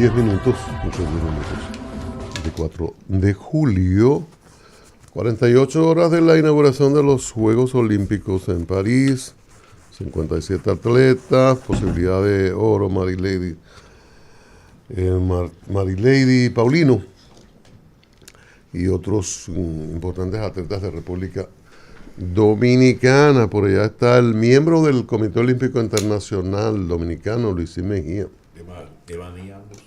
10 minutos, muchos 10 minutos. 24 de julio, 48 horas de la inauguración de los Juegos Olímpicos en París. 57 atletas, posibilidad de oro, Marilady Paulino y otros importantes atletas de República Dominicana. Por allá está el miembro del Comité Olímpico Internacional Dominicano, Luis Mejía. De Baní ambos.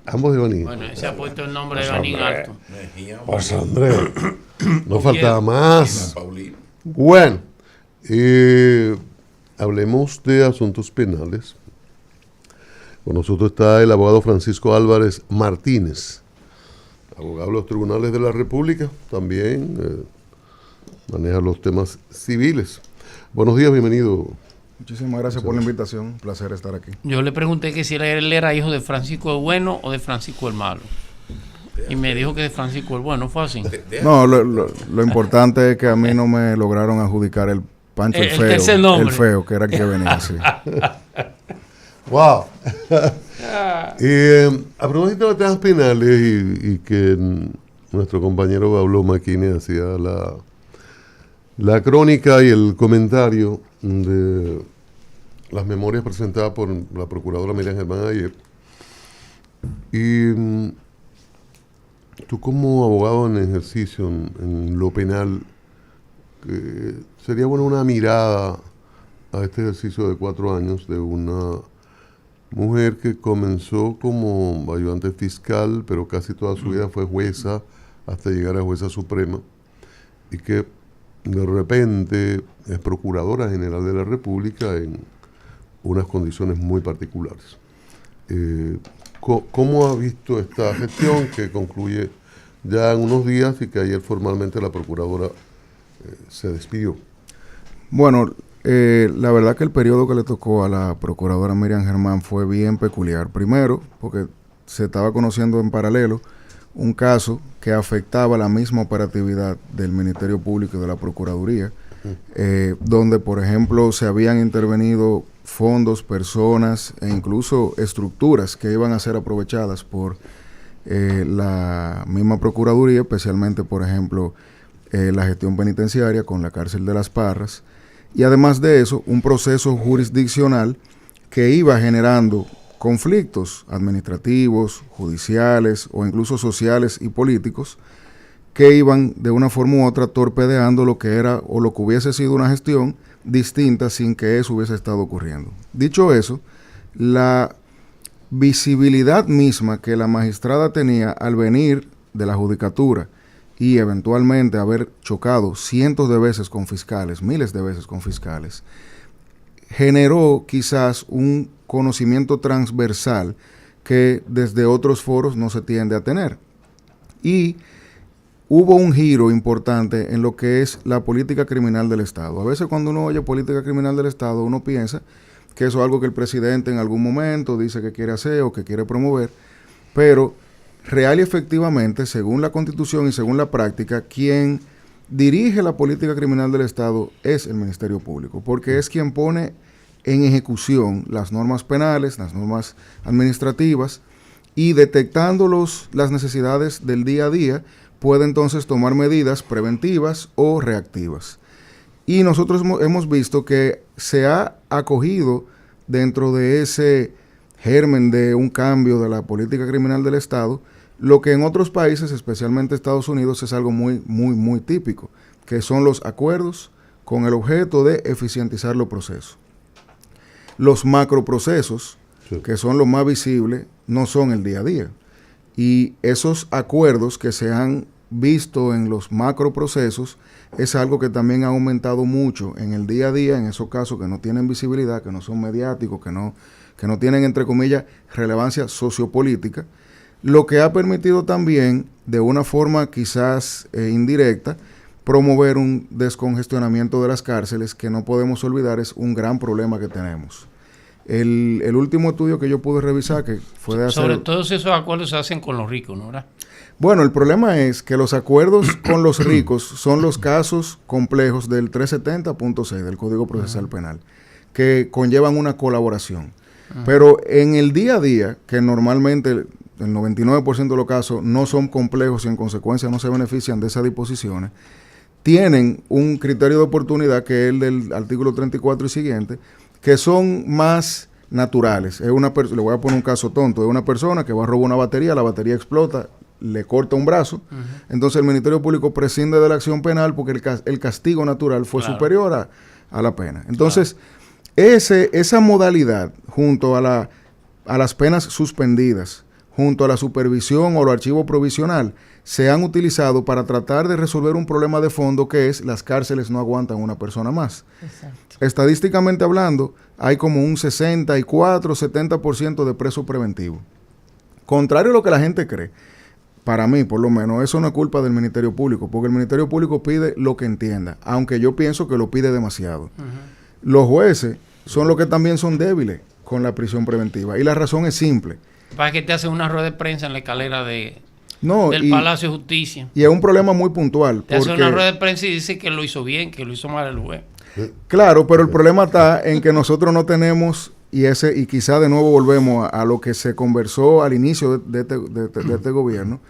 Ambos de Baní. Bueno, se ha puesto el nombre de Baní alto. Pues Andrés, no faltaba más. Paulino. Bueno, hablemos de asuntos penales. Con nosotros está el abogado Francisco Álvarez Martínez, abogado de los tribunales de la República, también maneja los temas civiles. Buenos días, bienvenido. Muchísimas gracias por la invitación, un placer estar aquí. Yo le pregunté que si él era hijo de Francisco el Bueno o de Francisco el Malo. Y me dijo que de Francisco el Bueno, fue así. No, lo importante es que a mí no me lograron adjudicar el Pancho el Feo, el feo, que era el que venía así. ¡Wow! A propósito de temas penales y que nuestro compañero Pablo Maquini hacía la crónica y el comentario de las memorias presentadas por la procuradora Miriam Germán ayer. Y tú como abogado en ejercicio en lo penal, sería bueno una mirada a este ejercicio de 4 años de una mujer que comenzó como ayudante fiscal, pero casi toda su vida fue jueza hasta llegar a jueza suprema, y que de repente es procuradora general de la República en unas condiciones muy particulares. ¿Cómo ha visto esta gestión que concluye ya en unos días y que ayer formalmente la procuradora se despidió? Bueno, la verdad que el periodo que le tocó a la procuradora Miriam Germán fue bien peculiar. Primero, porque se estaba conociendo en paralelo un caso que afectaba la misma operatividad del Ministerio Público y de la Procuraduría, donde, por ejemplo, se habían intervenido fondos, personas e incluso estructuras que iban a ser aprovechadas por la misma Procuraduría, especialmente, por ejemplo, la gestión penitenciaria con la cárcel de Las Parras, y además de eso, un proceso jurisdiccional que iba generando conflictos administrativos, judiciales o incluso sociales y políticos que iban de una forma u otra torpedeando lo que era o lo que hubiese sido una gestión distinta sin que eso hubiese estado ocurriendo. Dicho eso, la visibilidad misma que la magistrada tenía al venir de la judicatura y eventualmente haber chocado cientos de veces con fiscales, miles de veces con fiscales, generó quizás un conocimiento transversal que desde otros foros no se tiende a tener. Y hubo un giro importante en lo que es la política criminal del Estado. A veces cuando uno oye política criminal del Estado, uno piensa que eso es algo que el presidente en algún momento dice que quiere hacer o que quiere promover, pero real y efectivamente, según la Constitución y según la práctica, quien dirige la política criminal del Estado es el Ministerio Público, porque es quien pone en ejecución las normas penales, las normas administrativas, y detectando las necesidades del día a día, puede entonces tomar medidas preventivas o reactivas. Y nosotros hemos visto que se ha acogido dentro de ese germen de un cambio de la política criminal del Estado, lo que en otros países, especialmente Estados Unidos, es algo muy, muy, muy típico, que son los acuerdos con el objeto de eficientizar los procesos. Los macroprocesos, sí, que son los más visibles, no son el día a día. Y esos acuerdos que se han visto en los macroprocesos es algo que también ha aumentado mucho en el día a día, en esos casos que no tienen visibilidad, que no son mediáticos, que no tienen, entre comillas, relevancia sociopolítica, lo que ha permitido también, de una forma quizás indirecta, promover un descongestionamiento de las cárceles, que no podemos olvidar es un gran problema que tenemos. El último estudio que yo pude revisar, que fue de hacer... Sobre todos esos acuerdos se hacen con los ricos, ¿no? ¿Verdad? Bueno, el problema es que los acuerdos con los ricos son los casos complejos del 370.6 del Código Procesal Penal, que conllevan una colaboración. Pero en el día a día, que normalmente el 99% de los casos no son complejos y en consecuencia no se benefician de esas disposiciones, tienen un criterio de oportunidad que es el del artículo 34 y siguiente, que son más naturales. Le voy a poner un caso tonto, es una persona que va a robar una batería, la batería explota, le corta un brazo, entonces el Ministerio Público prescinde de la acción penal porque el castigo natural fue superior a la pena. Entonces, esa modalidad, junto a las penas suspendidas, junto a la supervisión o el archivo provisional, se han utilizado para tratar de resolver un problema de fondo que es las cárceles no aguantan una persona más. Exacto. Estadísticamente hablando, hay como un 64-70% de presos preventivos. Contrario a lo que la gente cree, para mí, por lo menos, eso no es culpa del Ministerio Público, porque el Ministerio Público pide lo que entienda, aunque yo pienso que lo pide demasiado. Los jueces son los que también son débiles con la prisión preventiva, y la razón es simple. Para que te hacen una rueda de prensa en la escalera del Palacio de Justicia. Y es un problema muy puntual. Te hace una rueda de prensa y dice que lo hizo bien, que lo hizo mal el juez. Claro, pero el problema está en que nosotros no tenemos, y quizá de nuevo volvemos a lo que se conversó al inicio de este gobierno,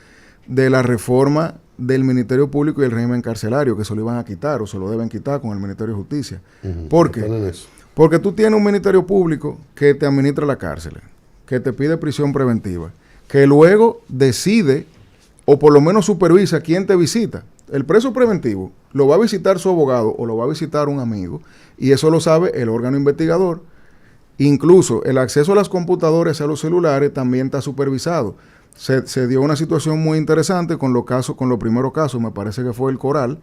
de la reforma del Ministerio Público y el régimen carcelario, que se lo iban a quitar o se lo deben quitar con el Ministerio de Justicia. ¿Por qué? Porque tú tienes un Ministerio Público que te administra la cárcel, que te pide prisión preventiva, que luego decide o por lo menos supervisa quién te visita. El preso preventivo lo va a visitar su abogado o lo va a visitar un amigo, y eso lo sabe el órgano investigador. Incluso el acceso a las computadoras y a los celulares también está supervisado. Se dio una situación muy interesante con los primeros casos, me parece que fue el Coral,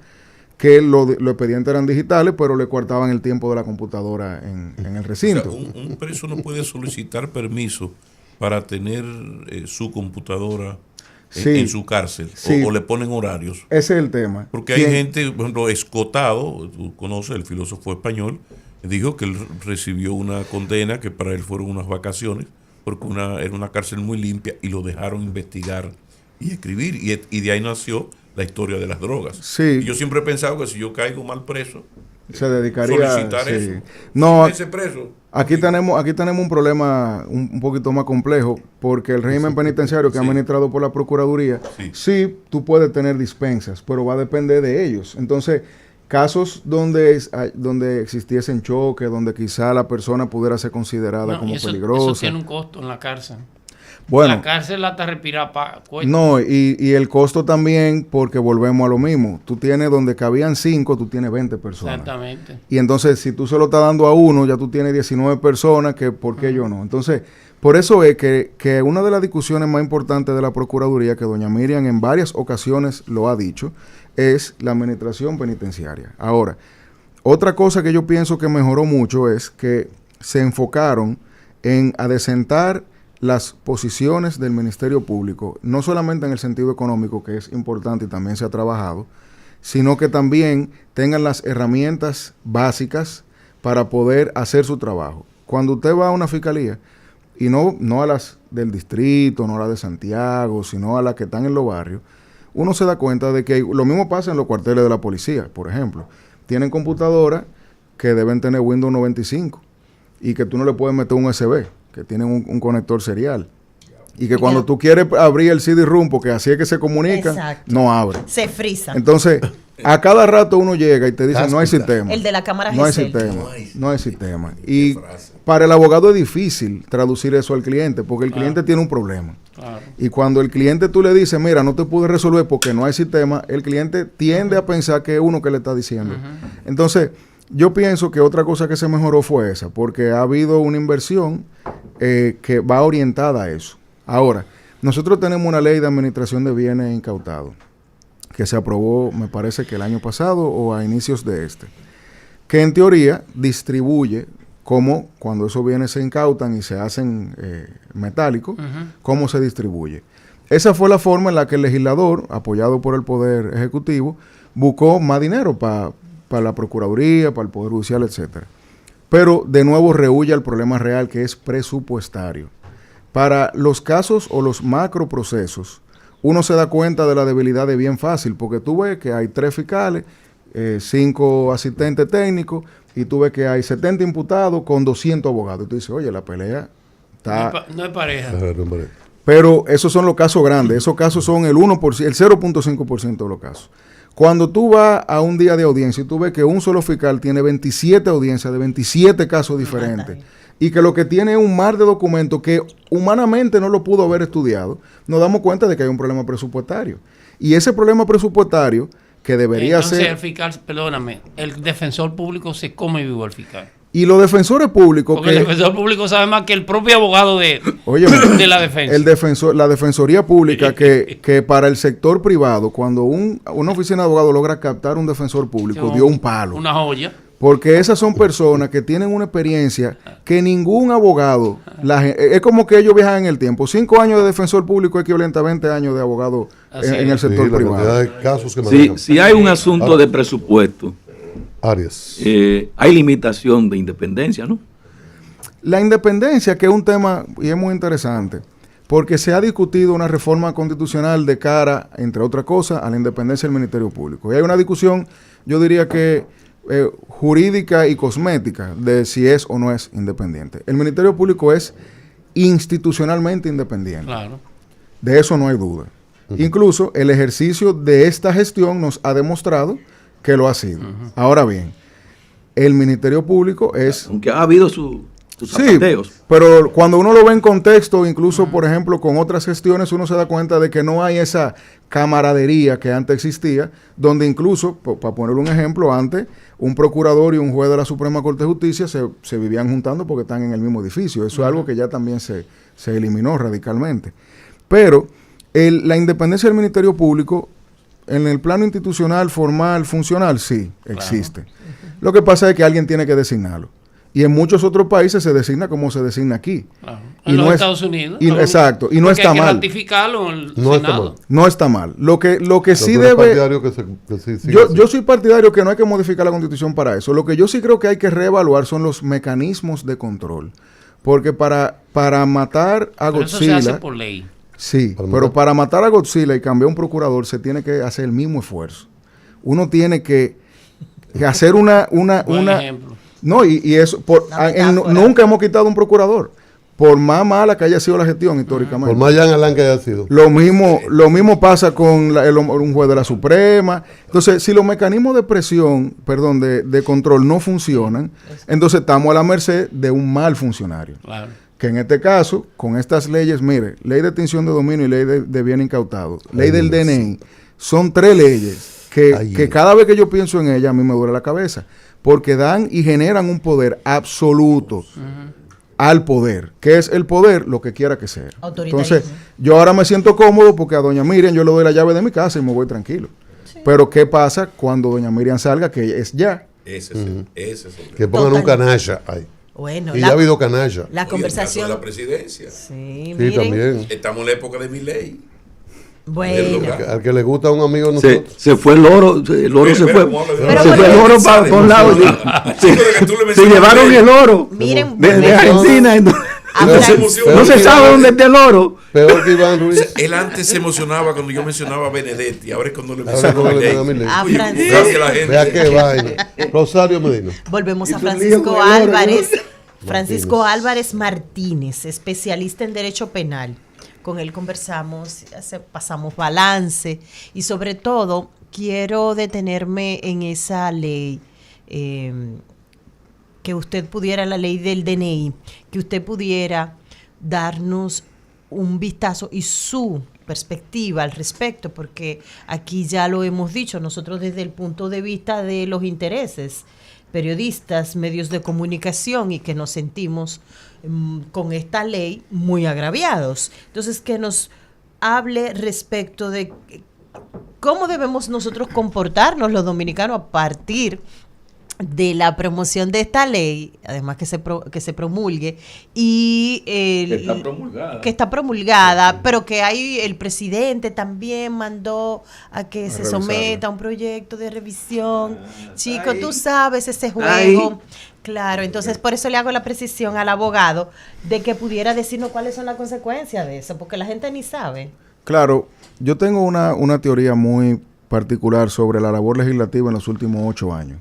que los expedientes eran digitales, pero le cortaban el tiempo de la computadora en el recinto. O sea, un preso no puede solicitar permiso para tener su computadora en su cárcel, o le ponen horarios. Ese es el tema. Porque hay gente, por ejemplo, Escotado, tú conoces, el filósofo español, dijo que él recibió una condena que para él fueron unas vacaciones, porque era una cárcel muy limpia y lo dejaron investigar y escribir, y de ahí nació la historia de las drogas. Sí. Y yo siempre he pensado que si yo caigo mal preso, se dedicaría a solicitar eso. No, ese preso. Aquí tenemos un problema un poquito más complejo, porque el régimen penitenciario que ha administrado por la Procuraduría, sí, tú puedes tener dispensas, pero va a depender de ellos. Entonces, casos donde existiesen choques, donde quizá la persona pudiera ser considerada como peligrosa. Eso tiene un costo en la cárcel. Bueno, la cárcel hasta respirar no, y el costo también, porque volvemos a lo mismo. Tú tienes donde cabían 5, tú tienes 20 personas. Exactamente. Y entonces, si tú se lo estás dando a uno, ya tú tienes 19 personas, que ¿por qué yo no? Entonces, por eso es que una de las discusiones más importantes de la Procuraduría, que doña Miriam en varias ocasiones lo ha dicho, es la administración penitenciaria. Ahora, otra cosa que yo pienso que mejoró mucho es que se enfocaron en adecentar las posiciones del Ministerio Público, no solamente en el sentido económico, que es importante y también se ha trabajado, sino que también tengan las herramientas básicas para poder hacer su trabajo. Cuando usted va a una fiscalía, y no a las del distrito, no a las de Santiago, sino a las que están en los barrios, uno se da cuenta de que lo mismo pasa en los cuarteles de la policía, por ejemplo. Tienen computadoras que deben tener Windows 95 y que tú no le puedes meter un USB, que tienen un conector serial. Y que cuando tú quieres abrir el CD-ROOM, porque así es que se comunica, no abre. Se frisa. Entonces, a cada rato uno llega y te dice, no hay sistema. El de la cámara no hay sistema. No hay sistema. Y para el abogado es difícil traducir eso al cliente, porque el cliente tiene un problema. Claro. Y cuando el cliente tú le dices, mira, no te pude resolver porque no hay sistema, el cliente tiende a pensar que es uno que le está diciendo. Entonces, yo pienso que otra cosa que se mejoró fue esa, porque ha habido una inversión que va orientada a eso. Ahora, nosotros tenemos una ley de administración de bienes incautados que se aprobó, me parece que el año pasado o a inicios de este, que en teoría distribuye cómo, cuando esos bienes se incautan y se hacen metálicos, cómo se distribuye. Esa fue la forma en la que el legislador, apoyado por el Poder Ejecutivo, buscó más dinero para la Procuraduría, para el Poder Judicial, etcétera. Pero, de nuevo, rehúye al problema real, que es presupuestario. Para los casos o los macroprocesos, uno se da cuenta de la debilidad de bien fácil, porque tú ves que hay 3 fiscales, 5 asistentes técnicos, y tú ves que hay 70 imputados con 200 abogados. Y tú dices, oye, la pelea No es pareja. Hombre. Pero esos son los casos grandes. Esos casos son el 1%, el 0.5% de los casos. Cuando tú vas a un día de audiencia y tú ves que un solo fiscal tiene 27 audiencias de 27 casos diferentes y que lo que tiene es un mar de documentos que humanamente no lo pudo haber estudiado, nos damos cuenta de que hay un problema presupuestario. Y ese problema presupuestario que debería Entonces, ser... el fiscal, perdóname, el defensor público se come vivo al fiscal. Y los defensores públicos Porque el defensor público sabe más que el propio abogado de la defensa. La defensoría pública que para el sector privado, cuando una oficina de abogados logra captar un defensor público, dio un palo. Una joya. Porque esas son personas que tienen una experiencia que ningún abogado, es como que ellos viajan en el tiempo. 5 años de defensor público equivalente a 20 años de abogado en el sector privado. De casos que si hay un asunto de presupuesto, Arias. hay limitación de independencia, ¿no? La independencia, que es un tema y es muy interesante, porque se ha discutido una reforma constitucional de cara, entre otras cosas, a la independencia del Ministerio Público. Y hay una discusión, yo diría que jurídica y cosmética, de si es o no es independiente. El Ministerio Público es institucionalmente independiente. Claro. De eso no hay duda. Incluso el ejercicio de esta gestión nos ha demostrado que lo ha sido. Ahora bien, el Ministerio Público es... Aunque ha habido sus zapateos. Sí, pero cuando uno lo ve en contexto, incluso, por ejemplo, con otras gestiones, uno se da cuenta de que no hay esa camaradería que antes existía, donde incluso, para poner un ejemplo, antes un procurador y un juez de la Suprema Corte de Justicia se vivían juntando porque están en el mismo edificio. Eso es algo que ya también se eliminó radicalmente. Pero la independencia del Ministerio Público, en el plano institucional, formal, funcional, sí, existe. Lo que pasa es que alguien tiene que designarlo. Y en muchos otros países se designa como se designa aquí. Claro. Y En no los es- Estados Unidos. Exacto. Y no está hay que mal. ratificarlo en el No está Senado. mal. No está mal. Lo que sí Tú eres debe... partidario que sí, sí, Yo soy partidario que no hay que modificar la Constitución para eso. Lo que yo sí creo que hay que reevaluar son los mecanismos de control. Porque para matar a Pero eso se Godzilla... hace por ley. Sí, Para pero matar. para matar a Godzilla y cambiar un procurador se tiene que hacer el mismo esfuerzo. Uno tiene que hacer Buen una ejemplo. no, y eso nunca hemos quitado un procurador, por más mala que haya sido la gestión históricamente. Por más Jean Alain que haya sido. Lo mismo pasa con un juez de la Suprema. Entonces, si los mecanismos de presión, de control no funcionan, entonces estamos a la merced de un mal funcionario. Claro. Que en este caso, con estas leyes, mire, ley de extinción de dominio y ley de bien incautado, ley del DNI, son 3 leyes que cada vez que yo pienso en ellas, a mí me duele la cabeza, porque dan y generan un poder absoluto al poder, que es el poder lo que quiera que sea. Autoritarismo. Entonces, yo ahora me siento cómodo porque a doña Miriam yo le doy la llave de mi casa y me voy tranquilo. Pero ¿qué pasa cuando doña Miriam salga, que es ya? Ese es el Que pongan un Totalmente. canalla ahí. Bueno, Y ya ha habido canalla. la Oye, conversación. el caso de la presidencia. Sí, Sí, miren. también. Estamos en la época de Milei. Bueno. Al que le gusta a un amigo de nosotros. Se fue el loro se Mira, fue. cómo habla de Pero Se bueno, fue el oro para un lado. Se llevaron el oro Miren, de bueno, Argentina. Entonces, hablan- no se sabe dónde está el oro. Peor que Iván Ruiz. Él antes se emocionaba cuando yo mencionaba a Benedetti, ahora es cuando le Ahora menciono a cuando le menciono a Milei. Milei. Ah, Oye, Francisco. ¿cómo cambia la gente? Vea qué vaina. Rosario Medina. Volvemos a Y tu lío Francisco con el oro, Álvarez. ¿no? Francisco Álvarez Martínez, especialista en Derecho Penal. Con él conversamos, pasamos balance y sobre todo quiero detenerme en esa ley, que usted pudiera, la ley del DNI, que usted pudiera darnos un vistazo y su perspectiva al respecto, porque aquí ya lo hemos dicho, nosotros desde el punto de vista de los intereses, periodistas, medios de comunicación, y que nos sentimos con esta ley muy agraviados. Entonces, que nos hable respecto de cómo debemos nosotros comportarnos los dominicanos a partir de la promoción de esta ley, además que se promulgue, y que está promulgada, pero que hay el presidente también mandó a que se someta a un proyecto de revisión. Chico, tú sabes ese juego. Claro, entonces por eso le hago la precisión al abogado de que pudiera decirnos cuáles son las consecuencias de eso, porque la gente ni sabe. Claro, yo tengo una teoría muy particular sobre la labor legislativa en los últimos 8 años.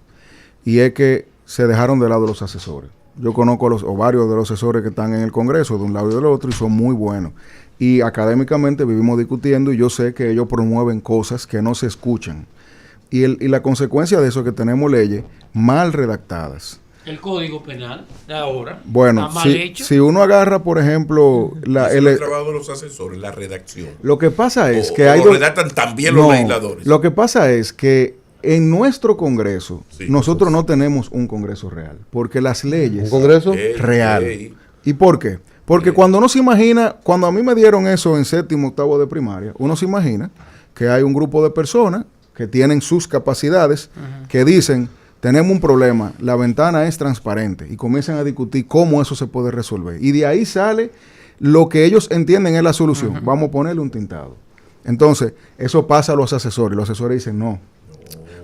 Y es que se dejaron de lado los asesores. Yo conozco varios de los asesores que están en el Congreso, de un lado y del otro, y son muy buenos. Y académicamente vivimos discutiendo y yo sé que ellos promueven cosas que no se escuchan. Y la consecuencia de eso es que tenemos leyes mal redactadas. El Código Penal de ahora bueno, está mal hecho. Si uno agarra, por ejemplo, el trabajo de los asesores, la redacción. Lo que pasa es que lo redactan también los legisladores. Lo que pasa es que en nuestro Congreso, nosotros no tenemos un Congreso real, porque las leyes... ¿Un Congreso? Real. ¿Y por qué? Porque cuando uno se imagina, cuando a mí me dieron eso en 7º, 8º de primaria, uno se imagina que hay un grupo de personas que tienen sus capacidades, que dicen, tenemos un problema, la ventana es transparente, y comienzan a discutir cómo eso se puede resolver. Y de ahí sale lo que ellos entienden es la solución. Vamos a ponerle un tintado. Entonces, eso pasa a los asesores. Los asesores dicen, no,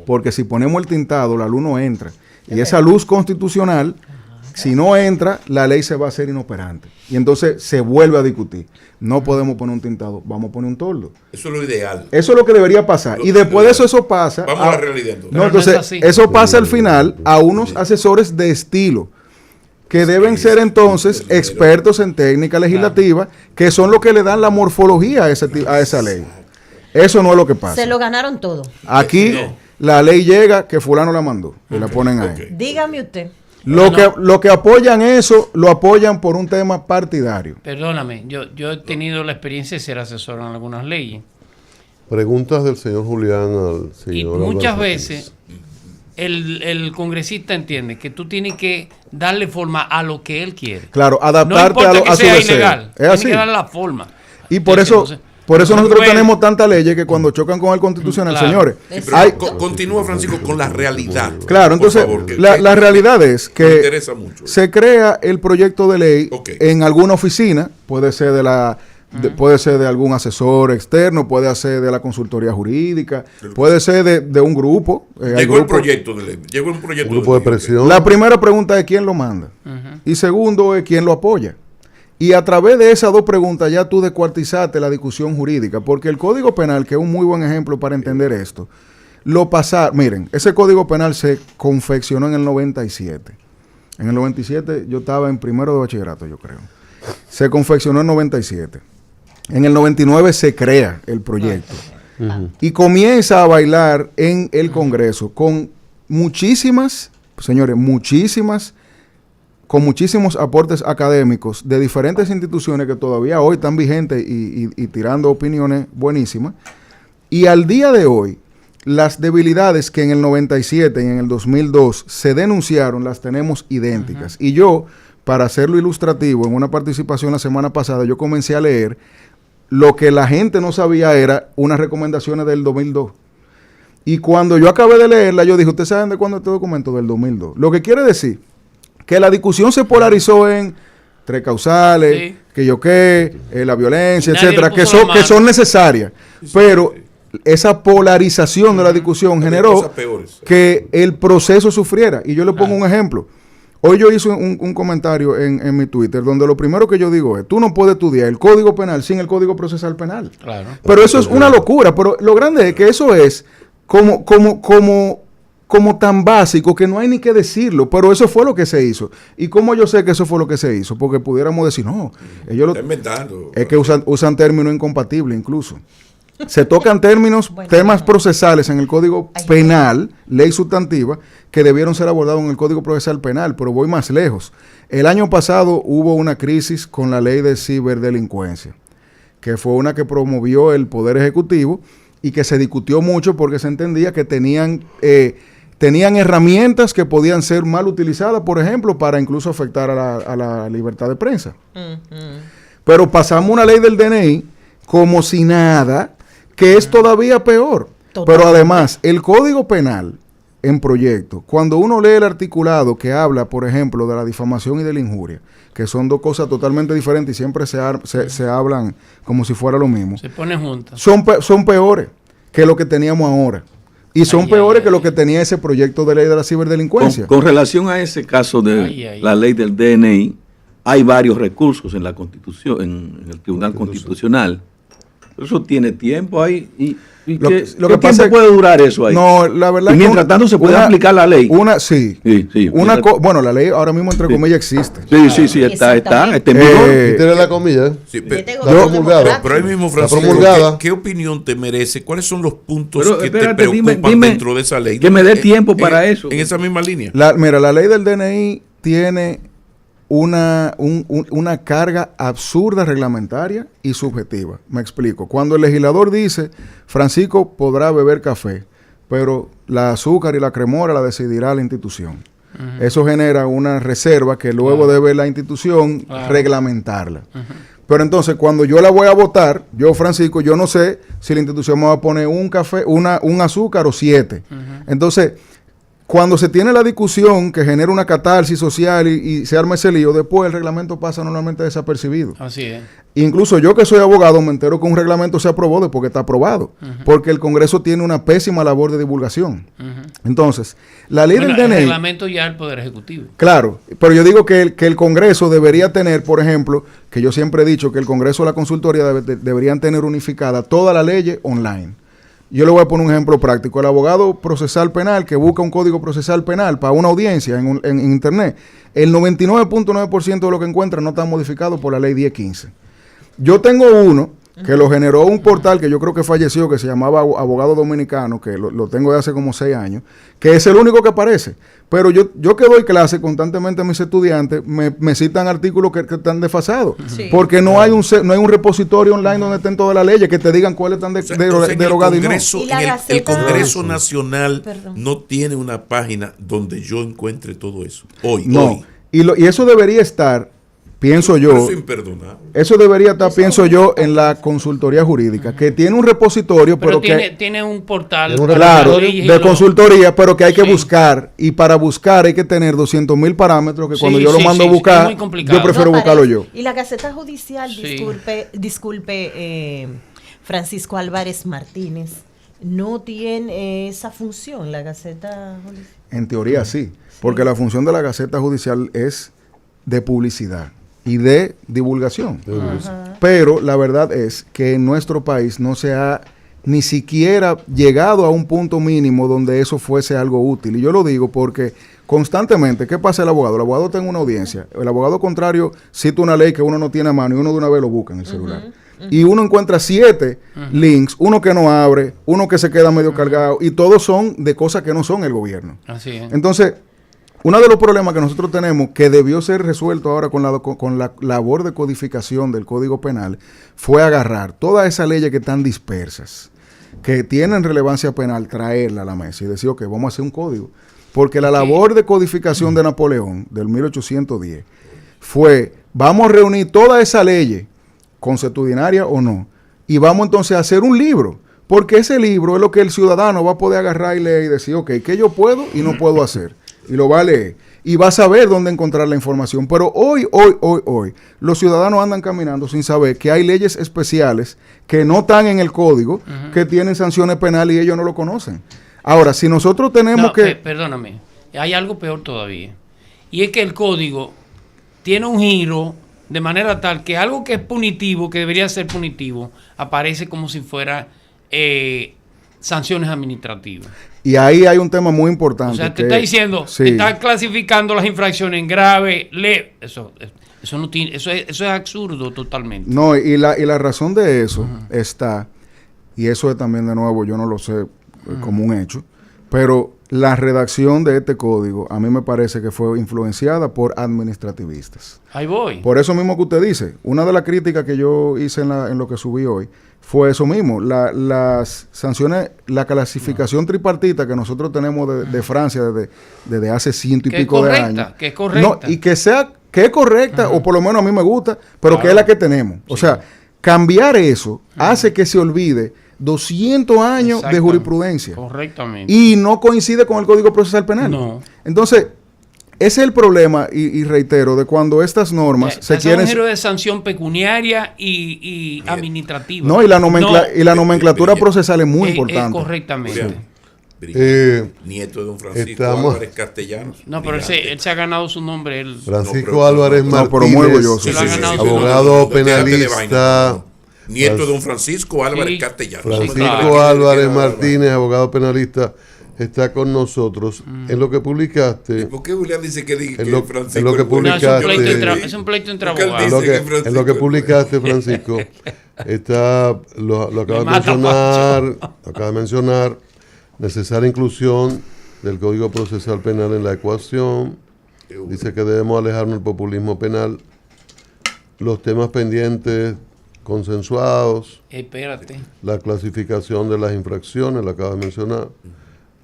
porque si ponemos el tintado, la luz no entra. Y esa luz constitucional, si no entra, la ley se va a hacer inoperante. Y entonces se vuelve a discutir. No podemos poner un tintado, vamos a poner un toldo. Eso es lo ideal. Eso es lo que debería pasar. Y después de eso pasa... Vamos a la realidad. No, entonces, eso pasa al final a unos asesores de estilo, que deben ser entonces expertos en técnica legislativa, que son los que le dan la morfología a esa ley. Eso no es lo que pasa. Se lo ganaron todo. Aquí la ley llega que fulano la mandó y la ponen ahí. Dígame usted. Lo que apoyan eso, lo apoyan por un tema partidario. Perdóname, yo he tenido la experiencia de ser asesor en algunas leyes. Preguntas del señor Julián al señor Y muchas veces el congresista entiende que tú tienes que darle forma a lo que él quiere. Claro, adaptarte no importa a su que sea deseo. ilegal, Es así. tiene que darle la forma. Y por eso... Por eso nosotros tenemos tantas leyes que cuando chocan con el constitucional, señores... Continúa, Francisco, con la realidad. Claro, entonces, la realidad es que interesa mucho. Se crea el proyecto de ley en alguna oficina, puede ser puede ser de algún asesor externo, puede ser de la consultoría jurídica, puede ser de un grupo. Llegó el proyecto de ley. Llegó un proyecto de ley. De presión. La primera pregunta es quién lo manda. Y segundo es quién lo apoya. Y a través de esas dos preguntas ya tú descuartizaste la discusión jurídica, porque el Código Penal, que es un muy buen ejemplo para entender esto, miren, ese Código Penal se confeccionó en el 97. En el 97 yo estaba en primero de bachillerato, yo creo. Se confeccionó en el 97. En el 99 se crea el proyecto. Y comienza a bailar en el Congreso con muchísimos aportes académicos de diferentes instituciones que todavía hoy están vigentes y tirando opiniones buenísimas. Y al día de hoy, las debilidades que en el 97 y en el 2002 se denunciaron, las tenemos idénticas. Y yo, para hacerlo ilustrativo, en una participación la semana pasada, yo comencé a leer lo que la gente no sabía era unas recomendaciones del 2002. Y cuando yo acabé de leerla, yo dije, ¿ustedes saben de cuándo este documento? Del 2002. Lo que quiere decir que la discusión se polarizó en tres causales, la violencia, etcétera, que son necesarias. Pero esa polarización de la discusión generó que el proceso sufriera. Y yo le pongo un ejemplo. Hoy yo hice un comentario en mi Twitter donde lo primero que yo digo es, tú no puedes estudiar el Código Penal sin el Código Procesal Penal. Claro. Pero eso es una locura. Pero lo grande es que eso es como tan básico que no hay ni que decirlo, pero eso fue lo que se hizo. ¿Y cómo yo sé que eso fue lo que se hizo? Porque pudiéramos decir, no, ellos lo... Está inventando. Es que usan términos incompatibles incluso. Se tocan temas procesales en el Código Penal, ley sustantiva, que debieron ser abordados en el Código Procesal Penal, pero voy más lejos. El año pasado hubo una crisis con la ley de ciberdelincuencia, que fue una que promovió el Poder Ejecutivo y que se discutió mucho porque se entendía que tenían herramientas que podían ser mal utilizadas, por ejemplo, para incluso afectar a la libertad de prensa. Pero pasamos una ley del DNI como si nada, que es todavía peor. Pero además, el Código Penal en proyecto, cuando uno lee el articulado que habla, por ejemplo, de la difamación y de la injuria, que son dos cosas totalmente diferentes y siempre se hablan como si fuera lo mismo. Se ponen juntas. Son peores que lo que teníamos ahora. Y son peores que lo que tenía ese proyecto de ley de la ciberdelincuencia. Con relación a ese caso de la ley del DNI, hay varios recursos en la Constitución, en el Tribunal Constitucional, Eso tiene tiempo ahí. ¿Y Lo qué que pasa tiempo puede durar eso ahí? No, la verdad y mientras tanto se puede aplicar la ley. Sí. Bueno, la ley ahora mismo entre comillas existe. Sí, está en ¿Y tiene la comilla? Sí, la promulgada. Pero ahí mismo, Francisco, ¿qué opinión te merece? ¿Cuáles son los puntos que te preocupan dentro de esa ley? Que me dé tiempo para eso. En esa misma línea. Mira, la ley del DNI tiene una carga absurda reglamentaria y subjetiva. Me explico. Cuando el legislador dice, Francisco podrá beber café, pero la azúcar y la cremora la decidirá la institución. Eso genera una reserva que luego debe la institución reglamentarla. Pero entonces, cuando yo la voy a votar, yo, Francisco, yo no sé si la institución me va a poner un café, un azúcar o 7. Entonces, cuando se tiene la discusión que genera una catarsis social y se arma ese lío, después el reglamento pasa normalmente desapercibido. Así es. Incluso yo que soy abogado me entero que un reglamento se aprobó después que está aprobado, porque el Congreso tiene una pésima labor de divulgación. Entonces, la ley del DNI... El reglamento ya el Poder Ejecutivo. Claro, pero yo digo que el Congreso debería tener, por ejemplo, que yo siempre he dicho que el Congreso y la consultoría deberían tener unificada toda la ley online. Yo le voy a poner un ejemplo práctico. El abogado procesal penal que busca un código procesal penal para una audiencia en Internet, el 99.9% de lo que encuentra no está modificado por la ley 1015. Yo tengo uno que lo generó un portal que yo creo que falleció, que se llamaba Abogado Dominicano, que lo tengo de hace como 6 años, que es el único que aparece. Pero yo que doy clase constantemente a mis estudiantes, me citan artículos que están desfasados. Sí. Porque no hay un repositorio online donde estén todas las leyes que te digan cuáles están derogadas y no. El Congreso Nacional no tiene una página donde yo encuentre todo eso. Hoy. Y eso debería estar... Pienso yo, eso debería estar, pienso yo, en la consultoría jurídica, que tiene un repositorio, pero que tiene un portal, claro, de consultoría, pero que hay que buscar, y para buscar hay que tener 200,000 parámetros, que cuando yo lo mando a buscar, yo prefiero buscarlo yo. Y la Gaceta Judicial, disculpe, Francisco Álvarez Martínez, no tiene esa función, la Gaceta Judicial. En teoría sí, porque la función de la Gaceta Judicial es de publicidad y de divulgación. Pero la verdad es que en nuestro país no se ha ni siquiera llegado a un punto mínimo donde eso fuese algo útil. Y yo lo digo porque constantemente, ¿qué pasa el abogado? El abogado está en una audiencia. El abogado contrario cita una ley que uno no tiene a mano y uno de una vez lo busca en el celular. Y uno encuentra 7 links, uno que no abre, uno que se queda medio cargado, y todos son de cosas que no son el gobierno. Así es. Entonces, uno de los problemas que nosotros tenemos, que debió ser resuelto ahora con la labor de codificación del Código Penal, fue agarrar todas esas leyes que están dispersas, que tienen relevancia penal, traerla a la mesa y decir, ok, vamos a hacer un código. Porque la labor de codificación de Napoleón, del 1810, fue, vamos a reunir todas esas leyes, consuetudinarias o no, y vamos entonces a hacer un libro. Porque ese libro es lo que el ciudadano va a poder agarrar y leer y decir, ok, ¿qué yo puedo y no puedo hacer? Y lo va a leer. Y va a saber dónde encontrar la información. Pero hoy, los ciudadanos andan caminando sin saber que hay leyes especiales que no están en el código, que tienen sanciones penales y ellos no lo conocen. Ahora, si nosotros tenemos perdóname, hay algo peor todavía. Y es que el código tiene un giro de manera tal que algo que es punitivo, que debería ser punitivo, aparece como si fuera sanciones administrativas. Y ahí hay un tema muy importante. O sea, te está diciendo, está clasificando las infracciones en grave, leve. Eso no tiene, eso es absurdo totalmente. No, y la razón de eso está, y eso es también de nuevo, yo no lo sé como un hecho, pero la redacción de este código a mí me parece que fue influenciada por administrativistas. Ahí voy. Por eso mismo que usted dice, una de las críticas que yo hice en lo que subí hoy fue eso mismo, las sanciones, la clasificación tripartita que nosotros tenemos de Francia desde hace 100 y pico de años. Que es correcta. No, y que es correcta, o por lo menos a mí me gusta, pero claro, que es la que tenemos. O sea, cambiar eso hace que se olvide 200 años de jurisprudencia. Correctamente. Y no coincide con el Código Procesal Penal. No. Entonces, ese es el problema, y reitero, de cuando estas normas se quieren... un giro de sanción pecuniaria y administrativa. No, y la nomenclatura procesal es muy importante. Correctamente. Nieto de don Francisco Álvarez Castellanos. No, pero él se ha ganado su nombre. Francisco Álvarez Martínez, abogado penalista, nieto de don Francisco Álvarez Castellano. Francisco Álvarez Martínez, abogado penalista, está con nosotros. En lo que publicaste. ¿Por qué Julián dice que Francisco? En lo que publicaste. Es un pleito entre abogados. En lo que publicaste, Francisco, está, lo acaba de mencionar, necesaria inclusión del Código Procesal Penal en la ecuación. Dice que debemos alejarnos del populismo penal. Los temas pendientes consensuados. Espérate. La clasificación de las infracciones, la acaba de mencionar.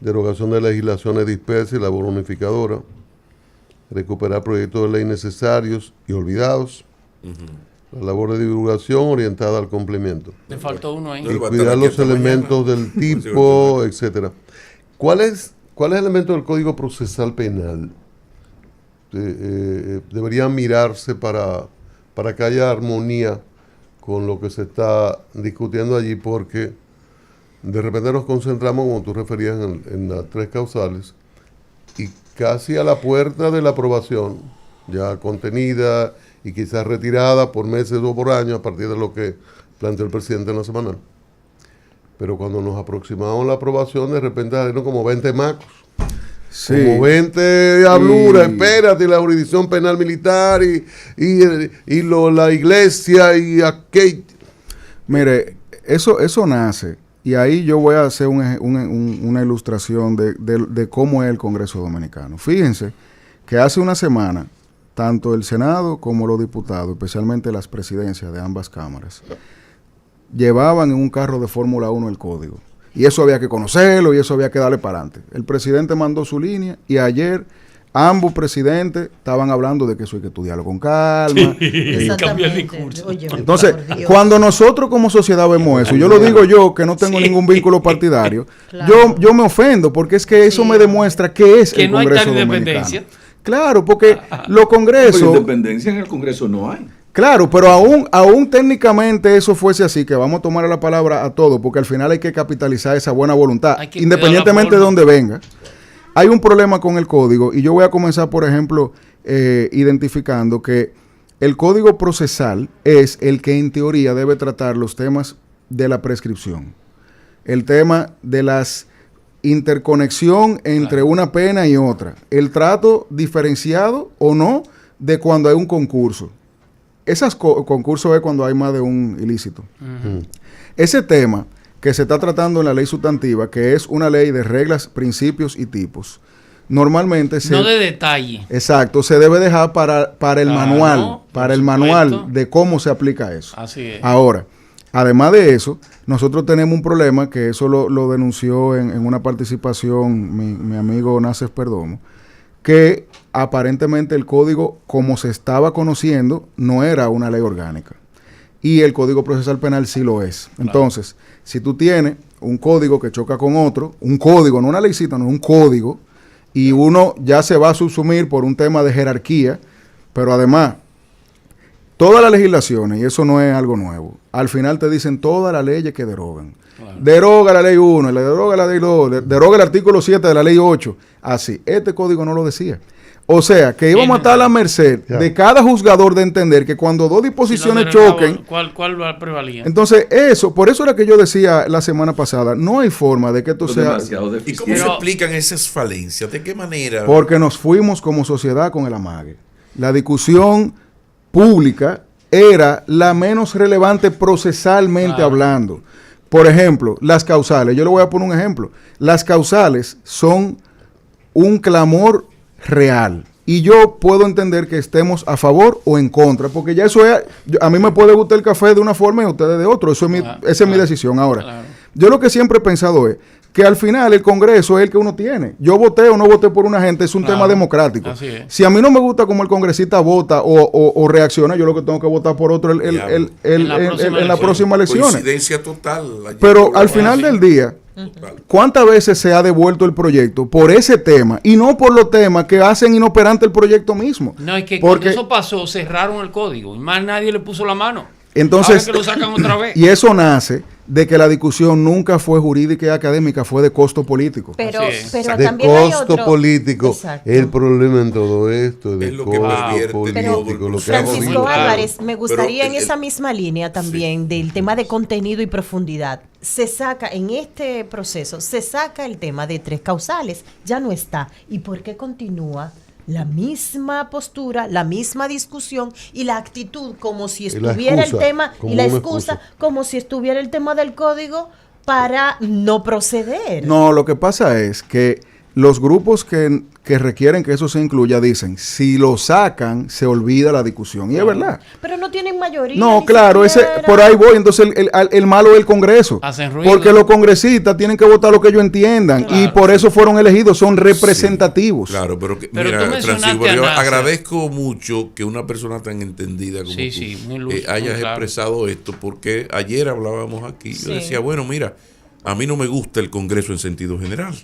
Derogación de legislaciones dispersas y la unificadora. Recuperar proyectos de ley necesarios y olvidados. La labor de divulgación orientada al cumplimiento. Le faltó uno ahí. Y cuidar los elementos del tipo, etcétera. ¿Cuál es el elemento del Código Procesal Penal? Deberían mirarse para que haya armonía con lo que se está discutiendo allí, porque de repente nos concentramos, como tú referías, en las 3 causales, y casi a la puerta de la aprobación, ya contenida y quizás retirada por meses o por años a partir de lo que planteó el presidente en la semanal. Pero cuando nos aproximamos a la aprobación, de repente salieron como 20 macos. Sí. Como 20 diabluras, espérate, la jurisdicción penal militar la iglesia y aquel. Mire, eso nace, y ahí yo voy a hacer una ilustración de cómo es el Congreso Dominicano. Fíjense que hace una semana, tanto el Senado como los diputados, especialmente las presidencias de ambas cámaras, llevaban en un carro de Fórmula 1 el código. Y eso había que conocerlo y eso había que darle para adelante. El presidente mandó su línea y ayer ambos presidentes estaban hablando de que eso hay que estudiarlo con calma. Oye, entonces, cuando nosotros como sociedad vemos eso, yo lo digo yo, que no tengo ningún vínculo partidario, claro. yo me ofendo, porque es que eso me demuestra que es que el Congreso Dominicano. Independencia. Claro, porque los congresos... Pero independencia en el Congreso no hay. Claro, pero aún técnicamente eso fuese así, que vamos a tomar la palabra a todo, porque al final hay que capitalizar esa buena voluntad, independientemente de dónde venga. Hay un problema con el código, y yo voy a comenzar, por ejemplo, identificando que el código procesal es el que en teoría debe tratar los temas de la prescripción, el tema de las interconexión entre una pena y otra, el trato diferenciado o no de cuando hay un concurso. Esos concursos es cuando hay más de un ilícito. Ese tema que se está tratando en la ley sustantiva, que es una ley de reglas, principios y tipos, normalmente no de detalle. Exacto, se debe dejar para el manual, el manual de cómo se aplica eso. Así es. Ahora, además de eso, nosotros tenemos un problema que eso lo denunció en una participación mi amigo Naces Perdomo, que aparentemente el código, como se estaba conociendo, no era una ley orgánica. Y el Código Procesal Penal sí lo es. Claro. Entonces, si tú tienes un código que choca con otro, un código, no una leycita, no un código, y uno ya se va a subsumir por un tema de jerarquía, pero además, todas las legislaciones, y eso no es algo nuevo, al final te dicen todas las leyes que derogan. Claro. Deroga la ley 1, le deroga la ley 2, deroga el artículo 7 de la ley 8. Así, este código no lo decía. O sea, que íbamos a estar a la merced de cada juzgador de entender que cuando dos disposiciones choquen... ¿Cuál prevalía? Entonces, por eso era que yo decía la semana pasada, no hay forma de que esto sea... ¿Y cómo se explican esas falencias? ¿De qué manera? Porque nos fuimos como sociedad con el amague. La discusión pública era la menos relevante procesalmente hablando. Por ejemplo, las causales. Yo le voy a poner un ejemplo. Las causales son un clamor real. Y yo puedo entender que estemos a favor o en contra, porque ya eso es... a mí me puede gustar el café de una forma y a ustedes de otra. Esa es mi decisión. Ahora, yo lo que siempre he pensado es que al final el Congreso es el que uno tiene. Yo voté o no voté por una gente, es un tema democrático. Si a mí no me gusta como el congresista vota o reacciona, yo lo que tengo que votar por otro en la próxima elección. Coincidencia total. Pero al final del día, ¿cuántas veces se ha devuelto el proyecto por ese tema y no por los temas que hacen inoperante el proyecto mismo? No, es que cuando eso pasó, cerraron el código y más nadie le puso la mano. Entonces, ahora que lo sacan otra vez. Y eso nace de que la discusión nunca fue jurídica y académica, fue de costo político. Pero de también hay costo otro político. Exacto. El problema en todo esto es de Es lo que costo pervierte político. Pero, Lo que Francisco ha Álvarez, me gustaría Pero en esa misma línea también del tema de contenido y profundidad. Se saca, en este proceso, se saca el tema de 3 causales, ya no está. ¿Y por qué continúa la misma postura, la misma discusión y la actitud como si estuviera el tema, y la excusa como si estuviera el tema del código para no proceder? No, lo que pasa es que los grupos que requieren que eso se incluya dicen, si lo sacan, se olvida la discusión. Y es verdad. Pero no tienen mayoría. No, ni claro, siquiera. por ahí voy. Entonces el malo es el Congreso. Hacen ruido. Porque los congresistas tienen que votar lo que ellos entiendan. Claro. Y por eso fueron elegidos, son representativos. Sí, claro, pero Pero mira, tú mencionaste Francisco, yo a Nasser. agradezco mucho que una persona tan entendida como Sí, tú sí, muy lúcido, hayas muy claro. expresado esto, porque ayer hablábamos aquí, Sí. yo decía, bueno, mira, a mí no me gusta el Congreso en sentido general.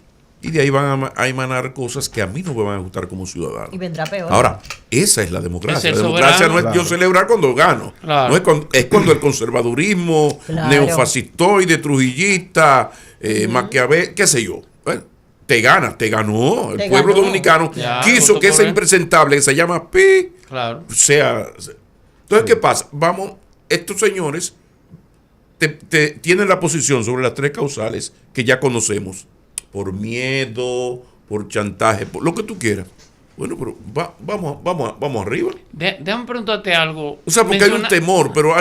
Y de ahí van a emanar cosas que a mí no me van a gustar como ciudadano. Y vendrá peor. Ahora, esa es la democracia. Es La el democracia soberano. no es yo celebrar cuando gano. Claro. No es cuando el conservadurismo Claro. neofascistoide, trujillista, Maquiavel, qué sé yo. Bueno, te ganas, te ganó. El Te pueblo ganó. dominicano Ya, quiso voto que esa por él. impresentable que se llama Pi Claro. sea. Entonces, ¿qué pasa? Vamos, estos señores tienen la posición sobre las 3 causales que ya conocemos. Por miedo, por chantaje, por lo que tú quieras. Bueno, pero vamos arriba. Déjame preguntarte algo. O sea, porque hay un temor, pero